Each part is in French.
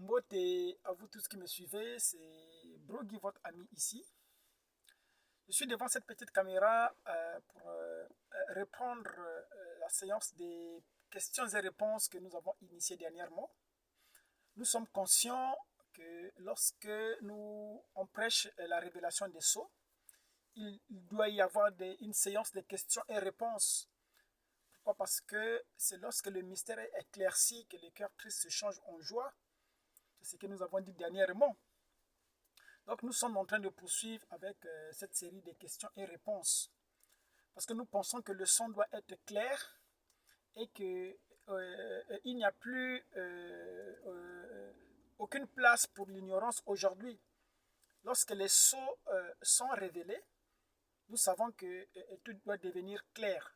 Mbote à vous tous qui me suivez, c'est Brogy, votre ami ici. Je suis devant cette petite caméra pour reprendre la séance des questions et réponses que nous avons initiées dernièrement. Nous sommes conscients que lorsque on prêche la révélation des sceaux, il doit y avoir une séance de questions et réponses. Pourquoi? Parce que c'est lorsque le mystère est éclairci que les cœurs tristes se changent en joie. C'est ce que nous avons dit dernièrement. Donc nous sommes en train de poursuivre avec cette série de questions et réponses. Parce que nous pensons que le son doit être clair et qu'il n'y a plus aucune place pour l'ignorance aujourd'hui. Lorsque les sceaux sont révélés, nous savons que tout doit devenir clair.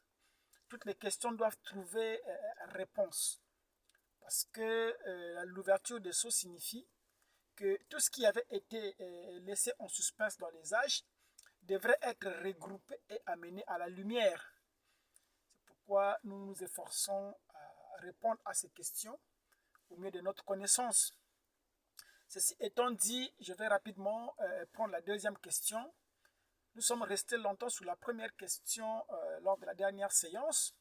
Toutes les questions doivent trouver réponse. Parce que l'ouverture des sceaux signifie que tout ce qui avait été laissé en suspens dans les âges devrait être regroupé et amené à la lumière. C'est pourquoi nous nous efforçons à répondre à ces questions au mieux de notre connaissance. Ceci étant dit, je vais rapidement prendre la deuxième question. Nous sommes restés longtemps sur la première question lors de la dernière séance,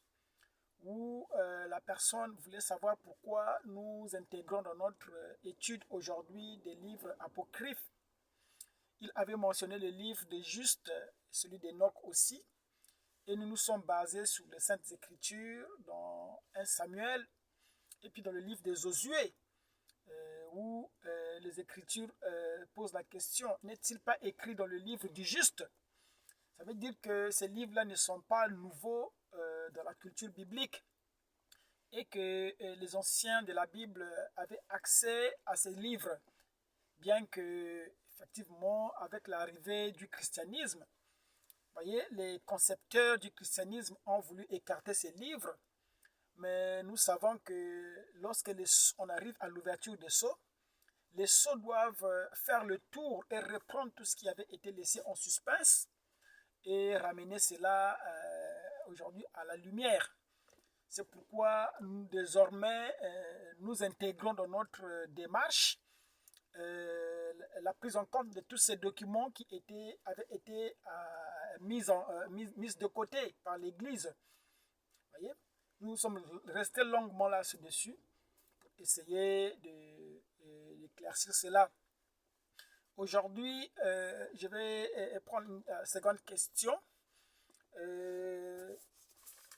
où la personne voulait savoir pourquoi nous intégrons dans notre étude aujourd'hui des livres apocryphes. Il avait mentionné le livre de Juste, celui d'Enoch aussi, et nous nous sommes basés sur les Saintes Écritures dans 1 Samuel, et puis dans le livre de Josué, où les Écritures posent la question, n'est-il pas écrit dans le livre du Juste? Ça veut dire que ces livres-là ne sont pas nouveaux dans la culture biblique et que les anciens de la Bible avaient accès à ces livres, bien que, effectivement, avec l'arrivée du christianisme, voyez, les concepteurs du christianisme ont voulu écarter ces livres, mais nous savons que lorsque on arrive à l'ouverture des sceaux, les sceaux doivent faire le tour et reprendre tout ce qui avait été laissé en suspens et ramener cela aujourd'hui à la lumière. C'est pourquoi nous, désormais, nous intégrons dans notre démarche la prise en compte de tous ces documents qui avaient été mis de côté par l'Église. Voyez, nous sommes restés longuement là-dessus pour essayer d'éclaircir cela. Aujourd'hui, je vais prendre une seconde question.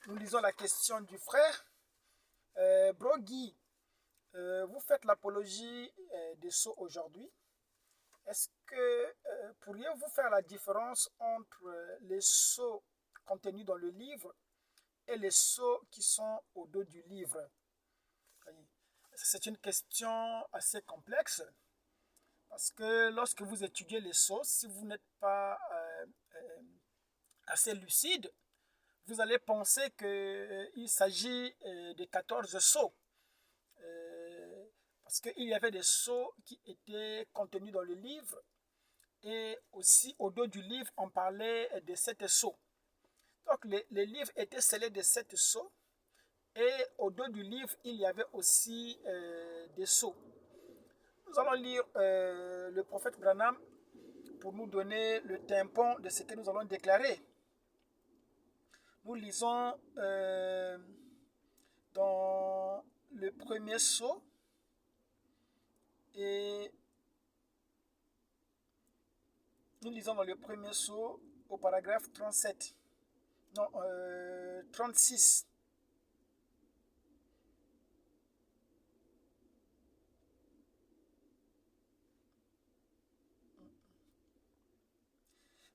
Nous lisons la question du frère. Brogy, vous faites l'apologie des sceaux aujourd'hui. Est-ce que pourriez-vous faire la différence entre les sceaux contenus dans le livre et les sceaux qui sont au dos du livre? C'est une question assez complexe. Parce que lorsque vous étudiez les sceaux, si vous n'êtes pas assez lucide, vous allez penser qu'il s'agit de 14 sceaux. Parce qu'il y avait des sceaux qui étaient contenus dans le livre et aussi au dos du livre, on parlait de 7 sceaux. Donc les livres étaient scellés de 7 sceaux et au dos du livre, il y avait aussi des sceaux. Nous allons lire le prophète Branham pour nous donner le tampon de ce que nous allons déclarer. Nous lisons dans le premier sceau et nous lisons dans le premier sceau au paragraphe 37. Non, 36.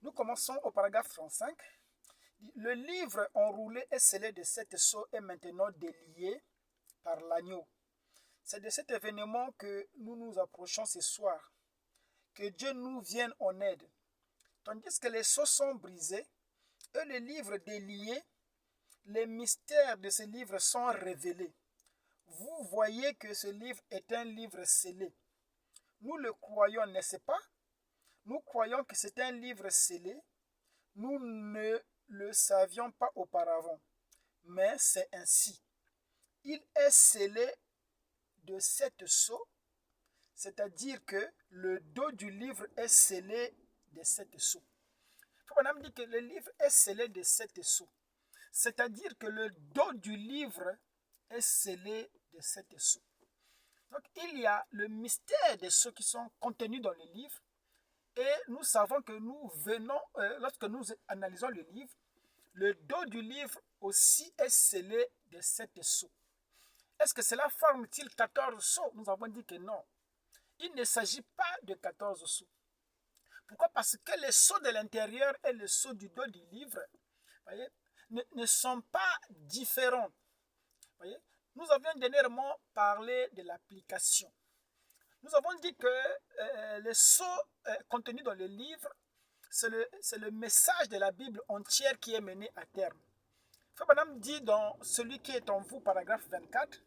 Nous commençons au paragraphe 35. Le livre enroulé et scellé de 7 sceaux est maintenant délié par l'agneau. C'est de cet événement que nous nous approchons ce soir. Que Dieu nous vienne en aide. Tandis que les sceaux sont brisés et le livre délié, les mystères de ce livre sont révélés. Vous voyez que ce livre est un livre scellé. Nous le croyons, n'est-ce pas? Nous croyons que c'est un livre scellé. Nous ne le savions pas auparavant, mais c'est ainsi. Il est scellé de 7 sceaux. c'est-à-dire que le dos du livre est scellé de 7 sceaux. On dit que le livre est scellé de 7 sceaux, c'est-à-dire que le dos du livre est scellé de 7 sceaux. Donc il y a le mystère des sceaux qui sont contenus dans le livre, et nous savons que nous venons, lorsque nous analysons le livre, le dos du livre aussi est scellé de 7 sceaux. Est-ce que cela forme-t-il 14 sceaux? Nous avons dit que non. Il ne s'agit pas de 14 sceaux. Pourquoi? Parce que les sceaux de l'intérieur et les sceaux du dos du livre, voyez, ne sont pas différents. Voyez? Nous avions dernièrement parlé de l'application. Nous avons dit que les sceaux contenus dans le livre, c'est le message de la Bible entière qui est mené à terme. Frère Branham dit dans Celui qui est en vous, paragraphe 24,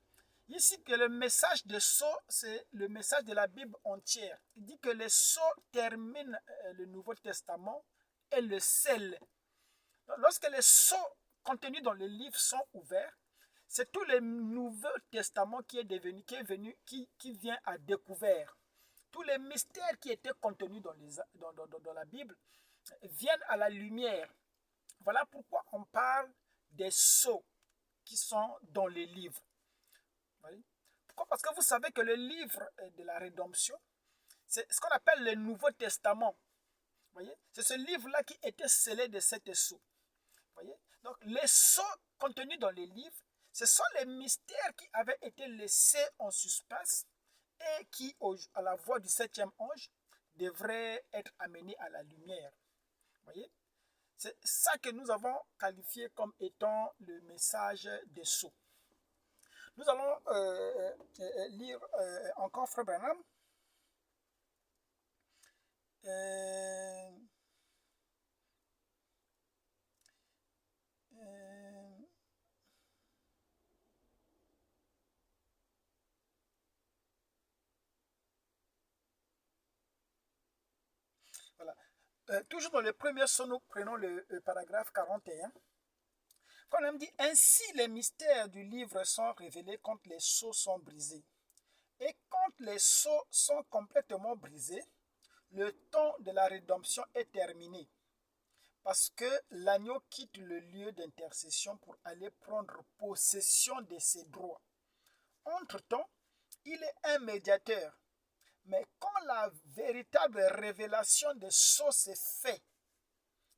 ici que le message des sceaux, c'est le message de la Bible entière. Il dit que les sceaux terminent le Nouveau Testament et le scellent. Lorsque les sceaux contenus dans le livre sont ouverts, c'est tout le Nouveau Testament qui vient à découvert. Tous les mystères qui étaient contenus dans la Bible viennent à la lumière. Voilà pourquoi on parle des sceaux qui sont dans les livres. Pourquoi? Parce que vous savez que le livre de la rédemption, c'est ce qu'on appelle le Nouveau Testament. C'est ce livre-là qui était scellé de 7 sceaux. Donc les sceaux contenus dans les livres, ce sont les mystères qui avaient été laissés en suspens et qui, à la voix du 7e ange, devraient être amenés à la lumière. Voyez? C'est ça que nous avons qualifié comme étant le message des sceaux. Nous allons lire encore Frère Branham. Voilà. Toujours dans le premier sceau, nous prenons le paragraphe 41. Quand on dit « Ainsi les mystères du livre sont révélés quand les sceaux sont brisés. Et quand les sceaux sont complètement brisés, le temps de la rédemption est terminé. Parce que l'agneau quitte le lieu d'intercession pour aller prendre possession de ses droits. Entre-temps, il est un médiateur. Mais quand la véritable révélation des sceaux s'est faite,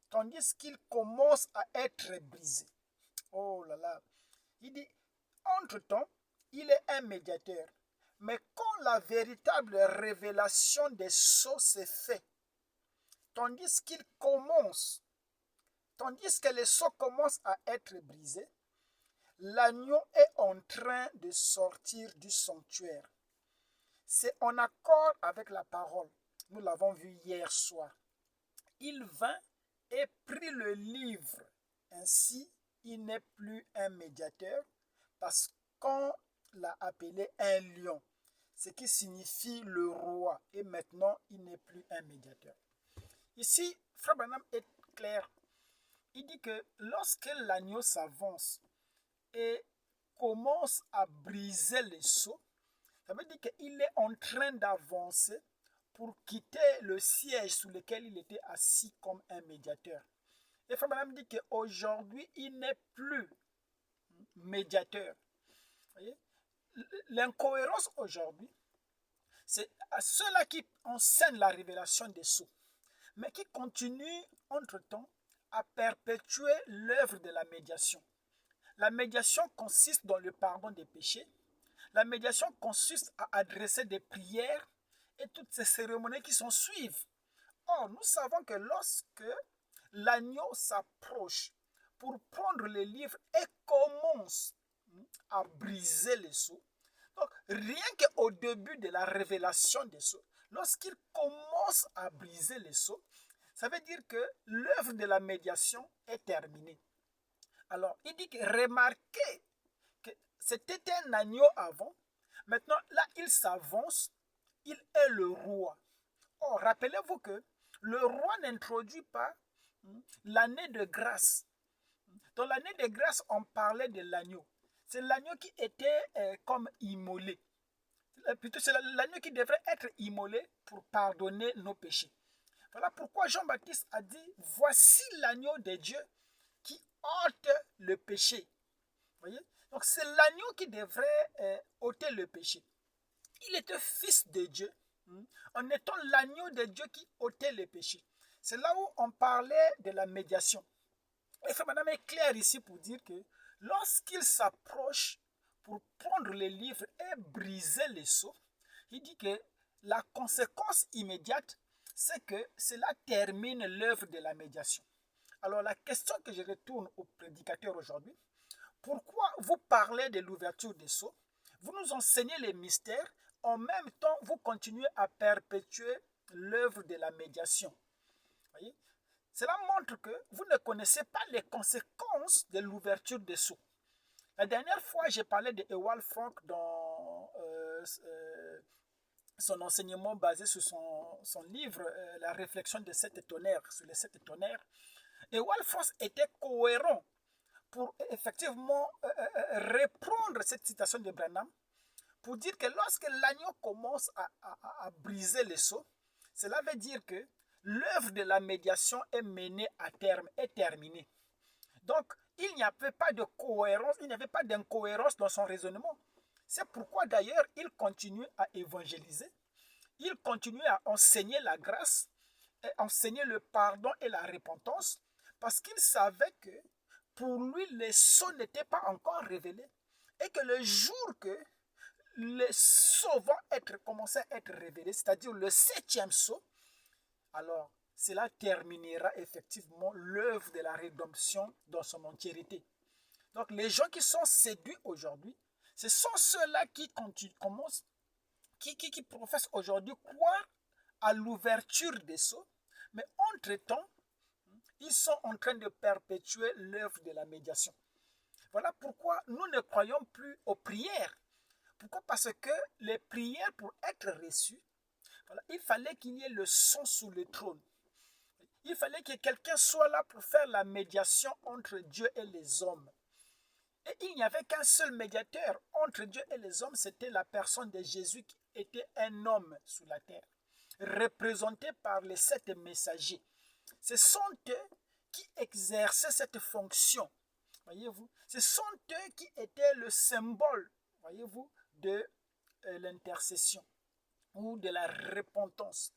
tandis qu'il commence à être brisé. Oh là là. Il dit, entre-temps, il est un médiateur. Mais quand la véritable révélation des sceaux s'est faite, tandis que les sceaux commencent à être brisés, l'agneau est en train de sortir du sanctuaire. C'est en accord avec la parole. Nous l'avons vu hier soir. Il vint et prit le livre. Ainsi, il n'est plus un médiateur parce qu'on l'a appelé un lion, ce qui signifie le roi. Et maintenant, il n'est plus un médiateur. Ici, Frère Branham est clair. Il dit que lorsque l'agneau s'avance et commence à briser les sceaux, ça veut dire qu'il est en train d'avancer pour quitter le siège sous lequel il était assis comme un médiateur. Et Frère Branham dit qu'aujourd'hui, il n'est plus médiateur. L'incohérence aujourd'hui, c'est à ceux-là qui enseignent la révélation des sceaux, mais qui continuent entre-temps à perpétuer l'œuvre de la médiation. La médiation consiste dans le pardon des péchés. La médiation consiste à adresser des prières et toutes ces cérémonies qui s'en suivent. Or, nous savons que lorsque l'agneau s'approche pour prendre les livres et commence à briser les sceaux, donc rien qu'au début de la révélation des sceaux, lorsqu'il commence à briser les sceaux, ça veut dire que l'œuvre de la médiation est terminée. Alors, il dit que remarquez que c'était un agneau avant. Maintenant, là, il s'avance. Il est le roi. Or, rappelez-vous que le roi n'introduit pas l'année de grâce. Dans l'année de grâce, on parlait de l'agneau. C'est l'agneau qui était comme immolé. plutôt c'est l'agneau qui devrait être immolé pour pardonner nos péchés. Voilà pourquoi Jean-Baptiste a dit, voici l'agneau de Dieu qui ôte le péché. Voyez? Donc c'est l'agneau qui devrait ôter le péché. Il était fils de Dieu, en étant l'agneau de Dieu qui ôtait le péché. C'est là où on parlait de la médiation. Et frère madame est clair ici pour dire que lorsqu'il s'approche pour prendre le livre et briser les sceaux, il dit que la conséquence immédiate, c'est que cela termine l'œuvre de la médiation. Alors la question que je retourne au prédicateur aujourd'hui, pourquoi vous parlez de l'ouverture des sceaux? Vous nous enseignez les mystères, en même temps vous continuez à perpétuer l'œuvre de la médiation. Voyez? Cela montre que vous ne connaissez pas les conséquences de l'ouverture des sceaux. La dernière fois, j'ai parlé de Ewald Frank dans son enseignement basé sur son livre La réflexion des sept tonnerres, sur les sept tonnerres. Ewald Frank était cohérent pour effectivement reprendre cette citation de Branham pour dire que lorsque l'agneau commence à briser les sceaux, cela veut dire que l'œuvre de la médiation est menée à terme, est terminée. Donc, il n'y avait pas de cohérence, il n'y avait pas d'incohérence dans son raisonnement. C'est pourquoi d'ailleurs, il continue à évangéliser, il continue à enseigner la grâce, et enseigner le pardon et la repentance, parce qu'il savait que pour lui, les sceaux n'étaient pas encore révélés, et que le jour que les sceaux vont commencer à être révélés, c'est-à-dire le 7e sceau, alors cela terminera effectivement l'œuvre de la rédemption dans son entièreté. Donc les gens qui sont séduits aujourd'hui, ce sont ceux-là qui commencent, qui professent aujourd'hui croire à l'ouverture des sceaux, mais entre-temps, ils sont en train de perpétuer l'œuvre de la médiation. Voilà pourquoi nous ne croyons plus aux prières. Pourquoi? Parce que les prières, pour être reçues, voilà, il fallait qu'il y ait le sang sous le trône. Il fallait que quelqu'un soit là pour faire la médiation entre Dieu et les hommes. Et il n'y avait qu'un seul médiateur entre Dieu et les hommes, c'était la personne de Jésus qui était un homme sur la terre, représenté par les 7 messagers. Ce sont eux qui exerçaient cette fonction, voyez-vous. Ce sont eux qui étaient le symbole, voyez-vous, de l'intercession ou de la repentance.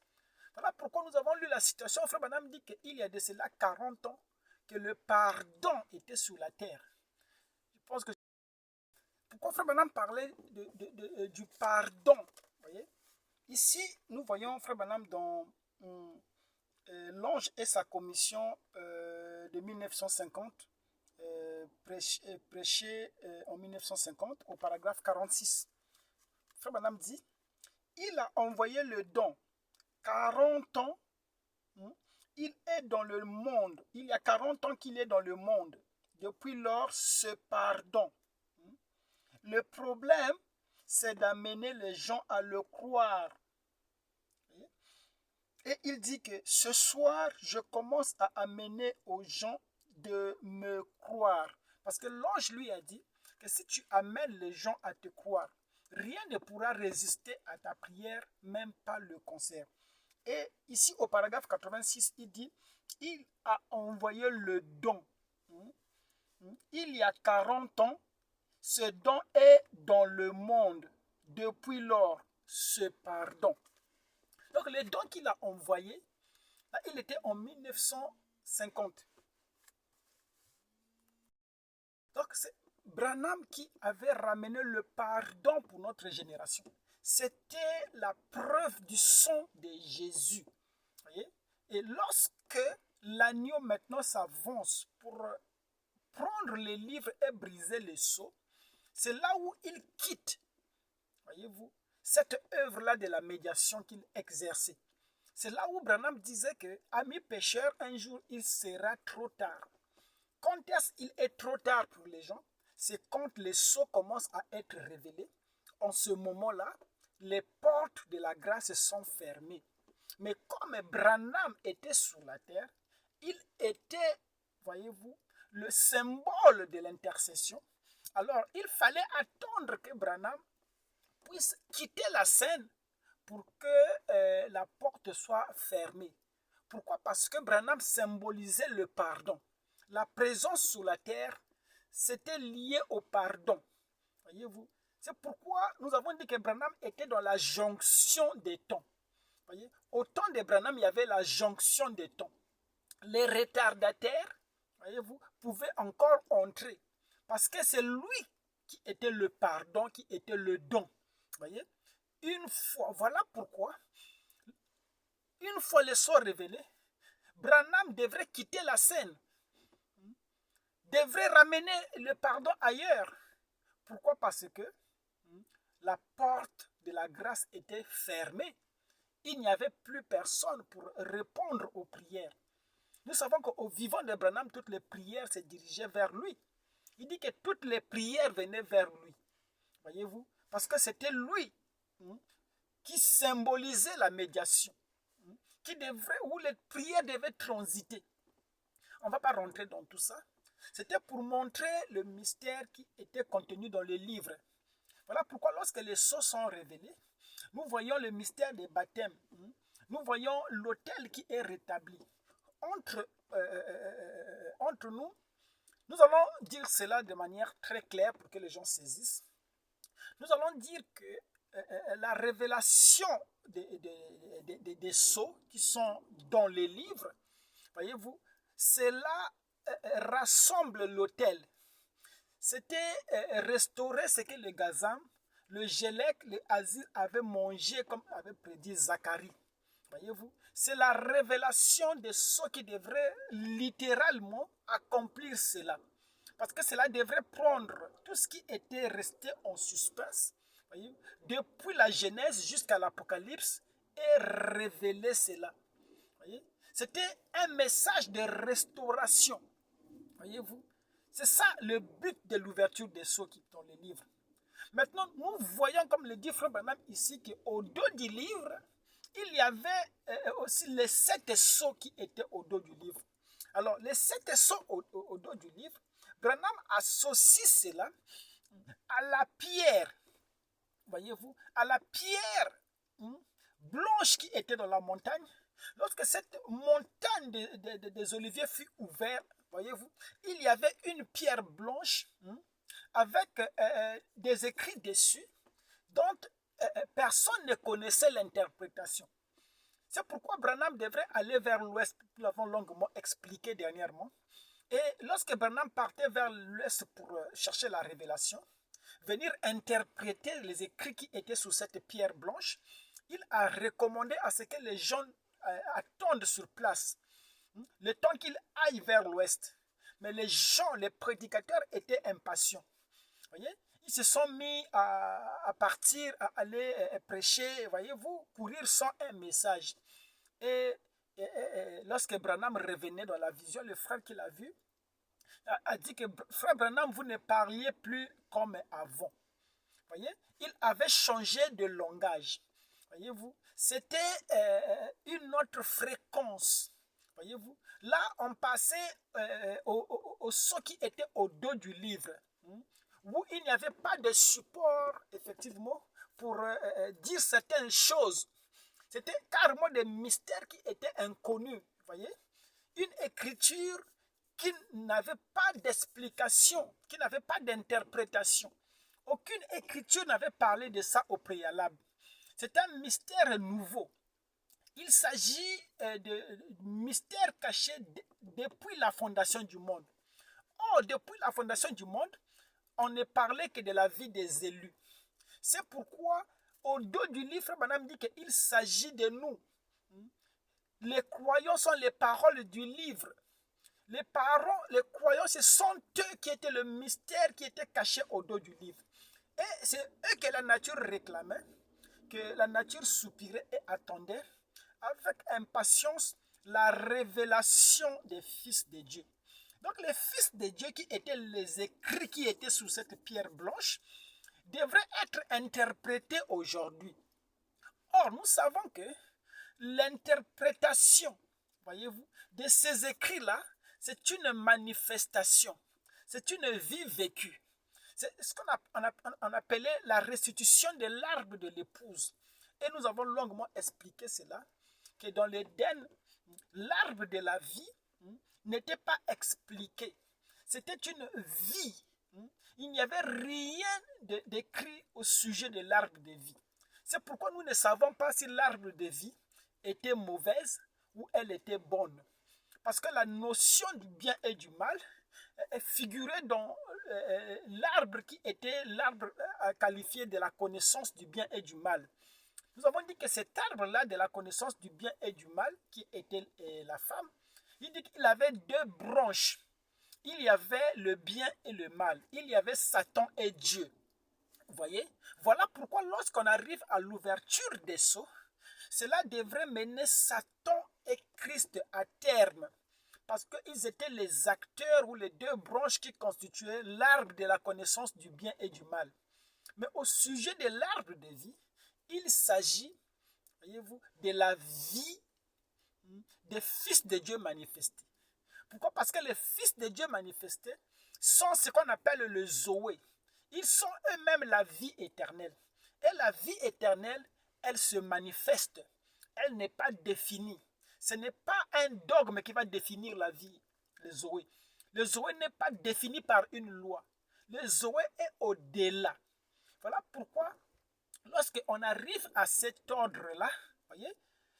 Voilà pourquoi nous avons lu la citation. Frère Branham dit qu'il y a de cela 40 ans que le pardon était sur la terre. Je pense que pourquoi Frère Branham parlait du pardon, voyez? Ici, nous voyons Frère Branham dans L'Ange et sa commission de 1950, prêché en 1950 au paragraphe 46. Frère Branham dit, il a envoyé le don 40 ans, il est dans le monde, il y a 40 ans qu'il est dans le monde, depuis lors ce pardon. Le problème, c'est d'amener les gens à le croire. Et il dit que ce soir, je commence à amener aux gens de me croire. Parce que l'ange lui a dit que si tu amènes les gens à te croire, rien ne pourra résister à ta prière, même pas le concert. Et ici au paragraphe 86, il dit, il a envoyé le don. Il y a 40 ans, ce don est dans le monde. Depuis lors, ce pardon. Donc le don qu'il a envoyé, là, il était en 1950. Donc c'est Branham qui avait ramené le pardon pour notre génération. C'était la preuve du sang de Jésus. Voyez? Et lorsque l'agneau maintenant s'avance pour prendre les livres et briser les sceaux, c'est là où il quitte, voyez-vous, cette œuvre-là de la médiation qu'il exerçait. C'est là où Branham disait que, amis pécheurs, un jour il sera trop tard. Quand est-ce qu'il est trop tard pour les gens? C'est quand les sceaux commencent à être révélés. En ce moment-là, les portes de la grâce sont fermées. Mais comme Branham était sur la terre, il était, voyez-vous, le symbole de l'intercession. Alors, il fallait attendre que Branham puisse quitter la scène pour que la porte soit fermée. Pourquoi? Parce que Branham symbolisait le pardon. La présence sur la terre, c'était lié au pardon. Voyez-vous? C'est pourquoi nous avons dit que Branham était dans la jonction des temps. Voyez? Au temps de Branham, il y avait la jonction des temps. Les retardataires, voyez-vous, pouvaient encore entrer. Parce que c'est lui qui était le pardon, qui était le don. Voyez? Une fois, voilà pourquoi, une fois le sort révélé, Branham devrait quitter la scène, devrait ramener le pardon ailleurs. Pourquoi? Parce que la porte de la grâce était fermée. Il n'y avait plus personne pour répondre aux prières. Nous savons qu'au vivant de Branham, toutes les prières se dirigeaient vers lui. Il dit que toutes les prières venaient vers lui. Voyez-vous? Parce que c'était lui qui symbolisait la médiation, où les prières devaient transiter. On ne va pas rentrer dans tout ça. C'était pour montrer le mystère qui était contenu dans les livres. Voilà pourquoi lorsque les sceaux sont révélés, nous voyons le mystère des baptêmes. Nous voyons l'autel qui est rétabli. Entre nous, nous allons dire cela de manière très claire pour que les gens saisissent. Nous allons dire que la révélation des sceaux qui sont dans les livres, voyez-vous, cela rassemble l'autel. C'était restaurer ce que le Gazam, le Gélec, le Azir avaient mangé comme avait prédit Zacharie. Voyez-vous, c'est la révélation de ce qui devrait littéralement accomplir cela. Parce que cela devrait prendre tout ce qui était resté en suspense, voyez, depuis la Genèse jusqu'à l'Apocalypse, et révéler cela. C'était un message de restauration. Voyez-vous, c'est ça le but de l'ouverture des sceaux qui dans les livres. Maintenant, nous voyons, comme le dit Frère Branham ici, qu'au dos du livre, il y avait aussi les 7 sceaux qui étaient au dos du livre. Alors, les 7 sceaux au dos du livre, Branham associe cela à la pierre, voyez-vous, à la pierre blanche qui était dans la montagne. Lorsque cette montagne des oliviers fut ouverte, voyez-vous, il y avait une pierre blanche avec des écrits dessus dont personne ne connaissait l'interprétation. C'est pourquoi Branham devrait aller vers l'ouest, nous l'avons longuement expliqué dernièrement. Et lorsque Branham partait vers l'ouest pour chercher la révélation, venir interpréter les écrits qui étaient sous cette pierre blanche, il a recommandé à ce que les gens attendent sur place, le temps qu'ils aillent vers l'ouest. Mais les gens, les prédicateurs étaient impatients. Voyez? Ils se sont mis à partir, à aller prêcher, voyez-vous, courir sans un message. Et lorsque Branham revenait dans la vision, le frère qui l'a vu a dit que frère Branham, vous ne parliez plus comme avant. Voyez, il avait changé de langage. Voyez-vous, c'était une autre fréquence. Voyez-vous, là on passait au saut qui était au dos du livre, où il n'y avait pas de support effectivement pour dire certaines choses. C'était carrément des mystères qui étaient inconnus. Voyez, une écriture qui n'avait pas d'explication, qui n'avait pas d'interprétation. Aucune écriture n'avait parlé de ça au préalable. C'est un mystère nouveau. Il s'agit de mystère caché depuis la fondation du monde. Or, depuis la fondation du monde, on ne parlait que de la vie des élus. C'est pourquoi, au dos du livre, Madame dit qu'il s'agit de nous. Les croyants sont les paroles du livre. Les croyants, ce sont eux qui étaient le mystère qui était caché au dos du livre. Et c'est eux que la nature réclamait, que la nature soupirait et attendait avec impatience la révélation des fils de Dieu. Donc les fils de Dieu qui étaient les écrits qui étaient sous cette pierre blanche devraient être interprétés aujourd'hui. Or, nous savons que l'interprétation, voyez-vous, de ces écrits-là, c'est une manifestation, c'est une vie vécue. C'est ce qu'on appelait la restitution de l'arbre de l'épouse. Et nous avons longuement expliqué cela, que dans l'Éden, l'arbre de la vie n'était pas expliqué. C'était une vie. Il n'y avait rien d'écrit au sujet de l'arbre de vie. C'est pourquoi nous ne savons pas si l'arbre de vie était mauvaise ou elle était bonne. Parce que la notion du bien et du mal figurait dans l'arbre qui était l'arbre qualifié de la connaissance du bien et du mal. Nous avons dit que cet arbre-là de la connaissance du bien et du mal, qui était la femme, il dit qu'il avait deux branches. Il y avait le bien et le mal. Il y avait Satan et Dieu. Vous voyez? Voilà pourquoi lorsqu'on arrive à l'ouverture des sceaux, cela devrait mener Satan et Christ à terme. Parce qu'ils étaient les acteurs ou les deux branches qui constituaient l'arbre de la connaissance du bien et du mal. Mais au sujet de l'arbre de vie, il s'agit, voyez-vous, de la vie des fils de Dieu manifestés. Pourquoi? Parce que les fils de Dieu manifestés sont ce qu'on appelle le Zoé. Ils sont eux-mêmes la vie éternelle. Et la vie éternelle, elle se manifeste. Elle n'est pas définie. Ce n'est pas un dogme qui va définir la vie, le Zoé. Le Zoé n'est pas défini par une loi. Le Zoé est au-delà. Voilà pourquoi, lorsqu'on arrive à cet ordre-là, voyez,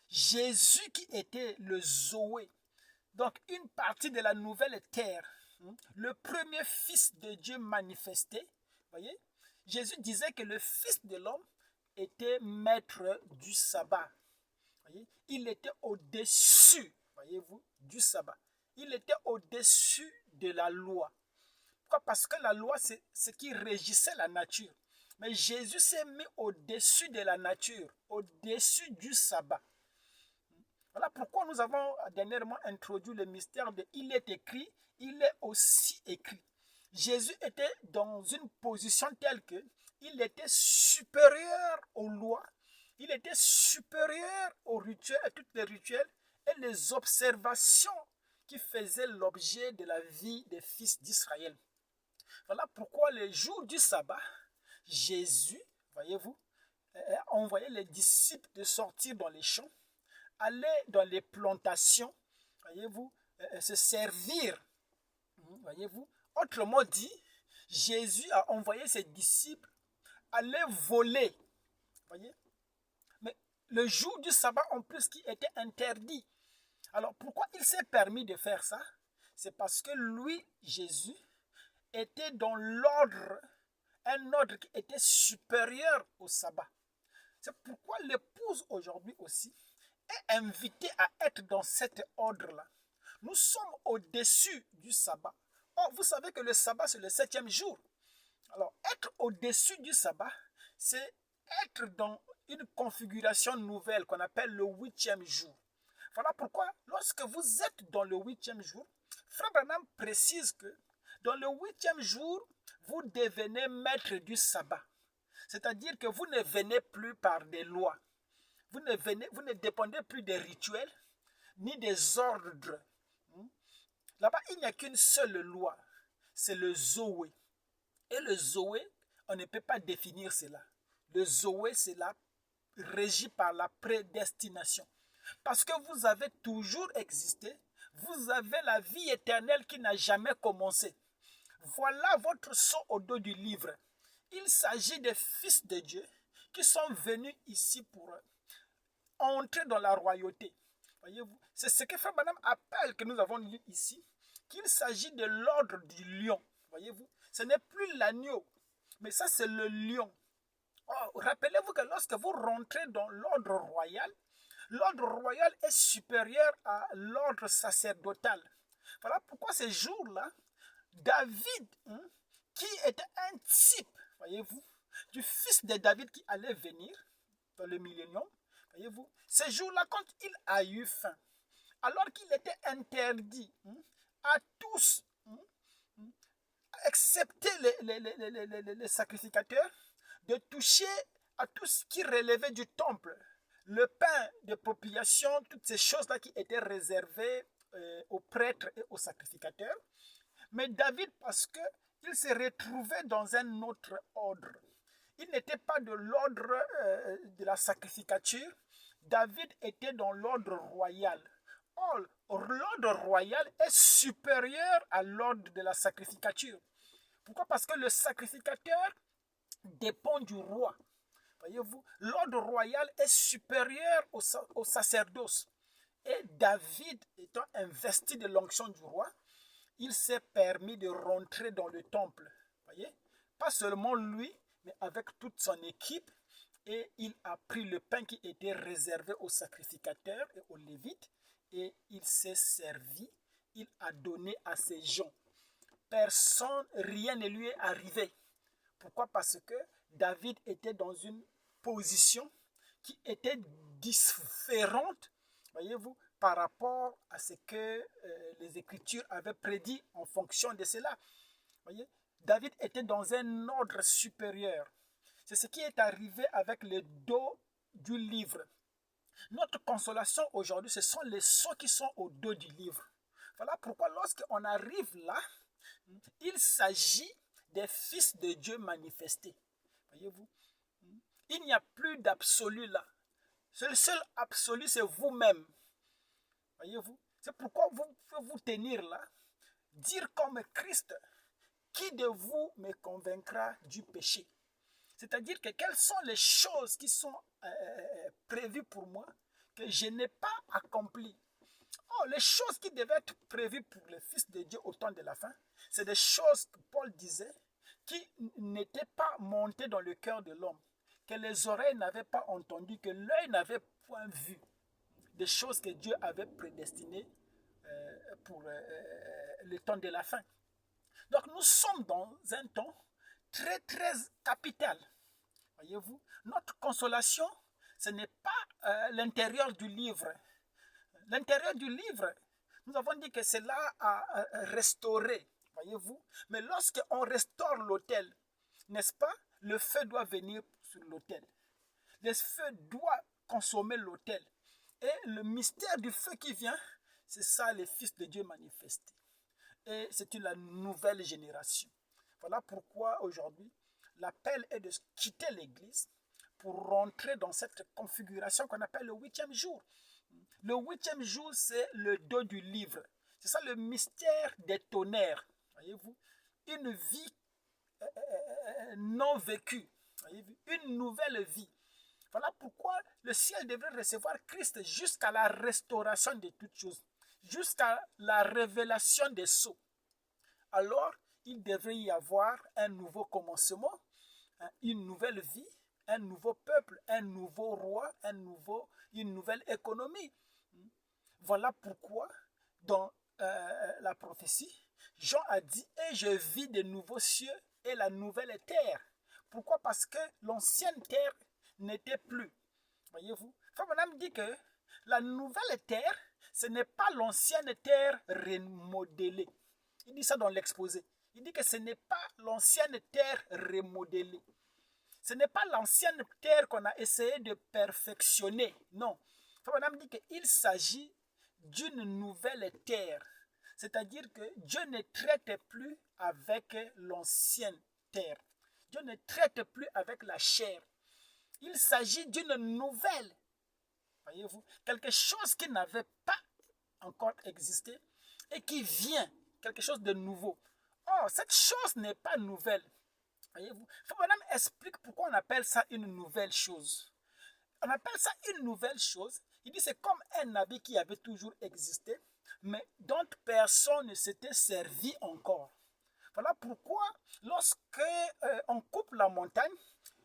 Jésus qui était le Zoé, donc une partie de la nouvelle terre, le premier fils de Dieu manifesté, voyez, Jésus disait que le fils de l'homme était maître du sabbat. Voyez, il était au-dessus, voyez-vous, du sabbat. Il était au-dessus de la loi. Pourquoi? Parce que la loi, c'est ce qui régissait la nature. Mais Jésus s'est mis au-dessus de la nature, au-dessus du sabbat. Voilà pourquoi nous avons dernièrement introduit le mystère de il est écrit, il est aussi écrit. Jésus était dans une position telle que il était supérieur aux lois, il était supérieur aux rituels, à toutes les rituels et les observations qui faisaient l'objet de la vie des fils d'Israël. Voilà pourquoi les jours du sabbat, Jésus, voyez-vous, envoyait les disciples de sortir dans les champs, aller dans les plantations, voyez-vous, se servir, voyez-vous. Autrement dit, Jésus a envoyé ses disciples aller voler, voyez. Mais le jour du sabbat en plus qui était interdit. Alors pourquoi il s'est permis de faire ça? C'est parce que lui, Jésus, était dans l'ordre, un ordre qui était supérieur au sabbat. C'est pourquoi l'épouse aujourd'hui aussi est invitée à être dans cet ordre-là. Nous sommes au-dessus du sabbat. Or, vous savez que le sabbat, c'est le 7e jour. Alors, être au-dessus du sabbat, c'est être dans une configuration nouvelle qu'on appelle le 8e jour. Voilà pourquoi, lorsque vous êtes dans le 8e jour, Frère Branham précise que dans le 8e jour, vous devenez maître du sabbat. C'est-à-dire que vous ne venez plus par des lois. Vous ne dépendez plus des rituels ni des ordres. Là-bas, il n'y a qu'une seule loi. C'est le Zoé. Et le Zoé, on ne peut pas définir cela. Le Zoé, c'est là régi par la prédestination. Parce que vous avez toujours existé. Vous avez la vie éternelle qui n'a jamais commencé. Voilà votre sceau au dos du livre. Il s'agit des fils de Dieu qui sont venus ici pour entrer dans la royauté. Voyez-vous, c'est ce que Frère Branham appelle, que nous avons lu ici, qu'il s'agit de l'ordre du lion. Voyez-vous, ce n'est plus l'agneau, mais ça c'est le lion. Oh, rappelez-vous que lorsque vous rentrez dans l'ordre royal est supérieur à l'ordre sacerdotal. Voilà pourquoi ces jours-là, David, qui était un type, voyez-vous, du fils de David qui allait venir dans le millénium, voyez-vous, ces jours-là, quand il a eu faim, alors qu'il était interdit à tous, excepté les sacrificateurs, de toucher à tout ce qui relevait du temple, le pain de propitiation, toutes ces choses-là qui étaient réservées aux prêtres et aux sacrificateurs. Mais David, parce que il se retrouvait dans un autre ordre. Il n'était pas de l'ordre de la sacrificature. David était dans l'ordre royal. Or, l'ordre royal est supérieur à l'ordre de la sacrificature. Pourquoi? Parce que le sacrificateur dépend du roi. Voyez-vous, l'ordre royal est supérieur au sacerdoce. Et David, étant investi de l'onction du roi, il s'est permis de rentrer dans le temple. Voyez, pas seulement lui, mais avec toute son équipe. Et il a pris le pain qui était réservé aux sacrificateurs et aux lévites. Et il s'est servi, il a donné à ces gens. Personne, rien ne lui est arrivé. Pourquoi? Parce que David était dans une position qui était différente, voyez-vous, par rapport à ce que les Écritures avaient prédit en fonction de cela. Voyez, David était dans un ordre supérieur. C'est ce qui est arrivé avec le dos du livre. Notre consolation aujourd'hui, ce sont les sceaux qui sont au dos du livre. Voilà pourquoi lorsqu'on arrive là, il s'agit des fils de Dieu manifestés. Voyez-vous, il n'y a plus d'absolu là. Le seul absolu, c'est vous-même. Voyez-vous, c'est pourquoi vous pouvez vous tenir là, dire comme Christ, qui de vous me convaincra du péché? C'est-à-dire que quelles sont les choses qui sont prévues pour moi que je n'ai pas accomplies? Oh, les choses qui devaient être prévues pour les fils de Dieu au temps de la fin, c'est des choses que Paul disait qui n'étaient pas montées dans le cœur de l'homme, que les oreilles n'avaient pas entendu, que l'œil n'avait point vu, des choses que Dieu avait prédestinées pour le temps de la fin. Donc nous sommes dans un temps très très capital. Voyez-vous, notre consolation, ce n'est pas l'intérieur du livre. L'intérieur du livre, nous avons dit que c'est là à restaurer, voyez-vous. Mais lorsqu'on restaure l'autel, n'est-ce pas, le feu doit venir sur l'autel. Le feu doit consommer l'autel. Et le mystère du feu qui vient, c'est ça les fils de Dieu manifestés. Et c'est la nouvelle génération. Voilà pourquoi aujourd'hui, l'appel est de quitter l'Église pour rentrer dans cette configuration qu'on appelle le 8e jour. Le 8e jour, c'est le dos du livre. C'est ça le mystère des tonnerres. Voyez-vous, une vie non vécue. Voyez-vous, une nouvelle vie. Voilà pourquoi le ciel devrait recevoir Christ jusqu'à la restauration de toutes choses, jusqu'à la révélation des sceaux. Alors, il devrait y avoir un nouveau commencement, une nouvelle vie, un nouveau peuple, un nouveau roi, une nouvelle économie. Voilà pourquoi, dans la prophétie, Jean a dit « Et je vis de nouveaux cieux et la nouvelle terre ». Pourquoi? Parce que l'ancienne terre n'était plus. Voyez-vous, Fabanam dit que la nouvelle terre, ce n'est pas l'ancienne terre remodelée. Il dit ça dans l'exposé. Il dit que ce n'est pas l'ancienne terre remodelée. Ce n'est pas l'ancienne terre qu'on a essayé de perfectionner. Non. Fabanam dit qu'il s'agit d'une nouvelle terre. C'est-à-dire que Dieu ne traite plus avec l'ancienne terre. Dieu ne traite plus avec la chair. Il s'agit d'une nouvelle. Voyez-vous, quelque chose qui n'avait pas encore existé et qui vient, quelque chose de nouveau. Or, cette chose n'est pas nouvelle. Voyez-vous, Fabanam explique pourquoi on appelle ça une nouvelle chose. On appelle ça une nouvelle chose. Il dit c'est comme un habit qui avait toujours existé, mais dont personne ne s'était servi encore. Voilà pourquoi, lorsque on coupe la montagne,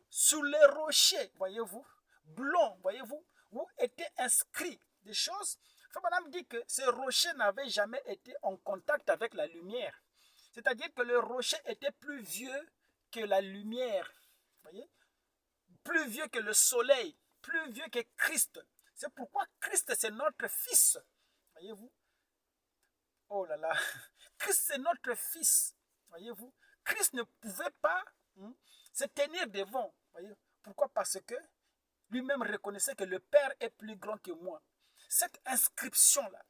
sur les rochers, voyez-vous, blonds, voyez-vous, où étaient inscrits des choses, Fabanam dit que ces rochers n'avaient jamais été en contact avec la lumière. C'est-à-dire que le rocher était plus vieux que la lumière, voyez, plus vieux que le soleil, plus vieux que Christ. C'est pourquoi Christ, c'est notre fils. Voyez-vous? Oh là là. Christ, c'est notre fils. Voyez-vous? Christ ne pouvait pas se tenir devant. Voyez? Pourquoi? Parce que lui-même reconnaissait que le Père est plus grand que moi. Cette inscription-là,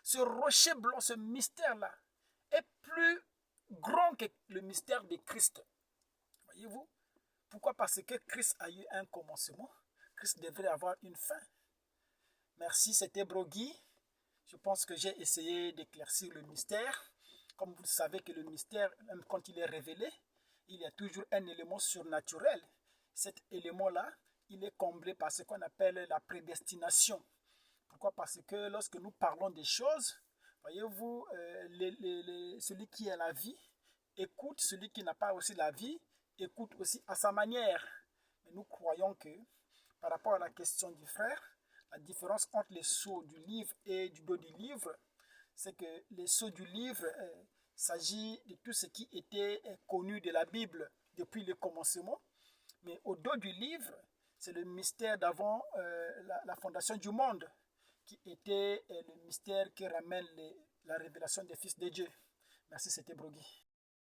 ce rocher blanc, ce mystère-là, est plus grand que le mystère de Christ. Voyez-vous? Pourquoi? Parce que Christ a eu un commencement. Christ devrait avoir une fin. Merci, c'était Brogui. Je pense que j'ai essayé d'éclaircir le mystère. Comme vous savez que le mystère, même quand il est révélé, il y a toujours un élément surnaturel. Cet élément-là, il est comblé par ce qu'on appelle la prédestination. Pourquoi? Parce que lorsque nous parlons des choses, voyez-vous, celui qui a la vie écoute, celui qui n'a pas aussi la vie écoute aussi à sa manière. Mais nous croyons que, par rapport à la question du frère, la différence entre les sceaux du livre et du dos du livre, c'est que les sceaux du livre s'agit de tout ce qui était connu de la Bible depuis le commencement. Mais au dos du livre, c'est le mystère d'avant la fondation du monde, qui était le mystère qui ramène la révélation des fils de Dieu. Merci, c'était Brogui.